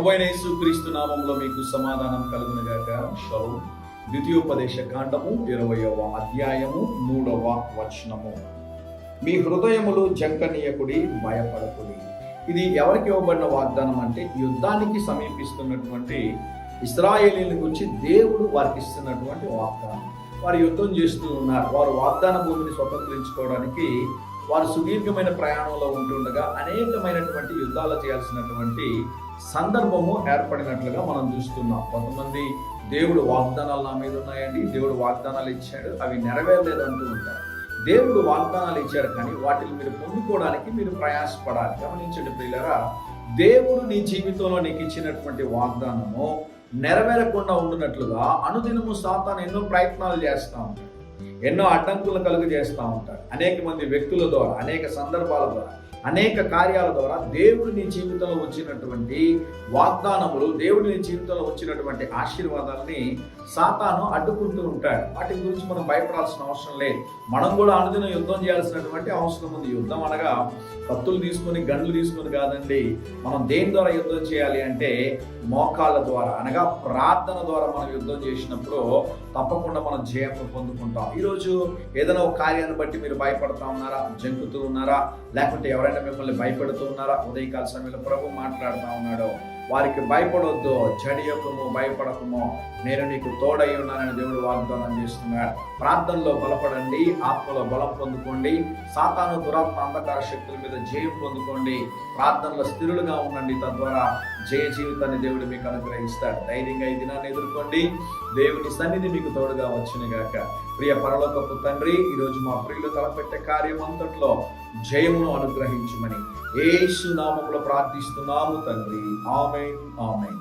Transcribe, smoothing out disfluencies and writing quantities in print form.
ప్రభువైన యేసుక్రీస్తు నామములో మీకు సమాధానం కలుగును గాక. షలోమ్. ద్వితీయోపదేశ కాండము 20వ అధ్యాయము 3వ వచనము. మీ హృదయములు జంకనీయకుడి, భయపడకుడి. ఇది ఎవరికి ఇవ్వబడిన వాగ్దానం అంటే, యుద్ధానికి సమీపిస్తున్నటువంటి ఇశ్రాయేలీయుల గురించి దేవుడు వారికి ఇస్తున్నటువంటి వాగ్దానం. వారు యుద్ధం చేస్తూ ఉన్నారు. వారు వాగ్దాన భూమిని స్వతంత్రించుకోవడానికి వారు సుదీర్ఘమైన ప్రయాణంలో ఉంటుండగా అనేకమైనటువంటి యుద్ధాలు చేయాల్సినటువంటి సందర్భము ఏర్పడినట్లుగా మనం చూస్తున్నాం. కొంతమంది దేవుడు వాగ్దానాలు నా మీద ఉన్నాయండి, దేవుడు వాగ్దానాలు ఇచ్చాడు, అవి నెరవేరలేదు అంటూ ఉంటారు. దేవుడు వాగ్దానాలు ఇచ్చాడు, కానీ వాటిని మీరు పొందుకోవడానికి మీరు ప్రయాసపడాలి. గమనించండి ప్రియులారా, దేవుడు నీ జీవితంలో నీకు ఇచ్చినటువంటి వాగ్దానము నెరవేరకుండా ఉండునట్లుగా అనుదినము సాతాను ఎన్నో ప్రయత్నాలు చేస్తూ ఉంటాడు, ఎన్నో అడ్డంకులు కలుగు చేస్తూ ఉంటాడు. అనేక మంది వ్యక్తుల ద్వారా, అనేక సందర్భాల ద్వారా, అనేక కార్యాల ద్వారా దేవుడు నీ జీవితంలో వచ్చినటువంటి వాగ్దానములు, దేవుడు నీ జీవితంలో వచ్చినటువంటి ఆశీర్వాదాలని సాతాను అడ్డుకుంటూ ఉంటాడు. వాటి గురించి మనం భయపడాల్సిన అవసరం లేదు. మనం కూడా అనుదినం యుద్ధం చేయాల్సినటువంటి అవసరం ఉంది. యుద్ధం అనగా కత్తులు తీసుకొని, గండ్లు తీసుకొని కాదండి. మనం దేని ద్వారా యుద్ధం చేయాలి అంటే, మోకాళ్ళ ద్వారా అనగా ప్రార్థన ద్వారా మనం యుద్ధం చేసినప్పుడు తప్పకుండా మనం జయం పొందుకుంటాం. ఈరోజు ఏదైనా ఒక కార్యాన్ని బట్టి మీరు భయపడుతూ ఉన్నారా, జంకుతూ ఉన్నారా, లేకుంటే ఎవరైనా మిమ్మల్ని భయపెడుతూ ఉన్నారా? ఉదయకాల సమయంలో ప్రభు మాట్లాడుతూ ఉన్నాడు, వారికి భయపడొద్దు, జడియకుము, భయపడకుము, నేను నీకు తోడై ఉన్నానని దేవుడు వాగ్దానం చేస్తున్నాడు. ప్రార్థనలో బలపడండి, ఆత్మలో బలం పొందుకోండి, సాతాను దురాత్మ అంధకార శక్తుల మీద జయం పొందుకోండి, ప్రార్థనలో స్థిరులుగా ఉండండి. తద్వారా జయ జీవితాన్ని దేవుడు మీకు అనుగ్రహిస్తాడు. ధైర్యంగా ఈ దినాన్ని ఎదుర్కోండి. దేవుని సన్నిధి మీకు తోడుగా వచ్చును గాక. ప్రియ పరలోకపు తండ్రి, ఈరోజు మా ప్రియులు తలపెట్టే కార్యం అంతట్లో జయమును అనుగ్రహించమని యేసు నామములో ప్రార్థిస్తున్నాము తండ్రి. ఆమేన్, ఆమేన్.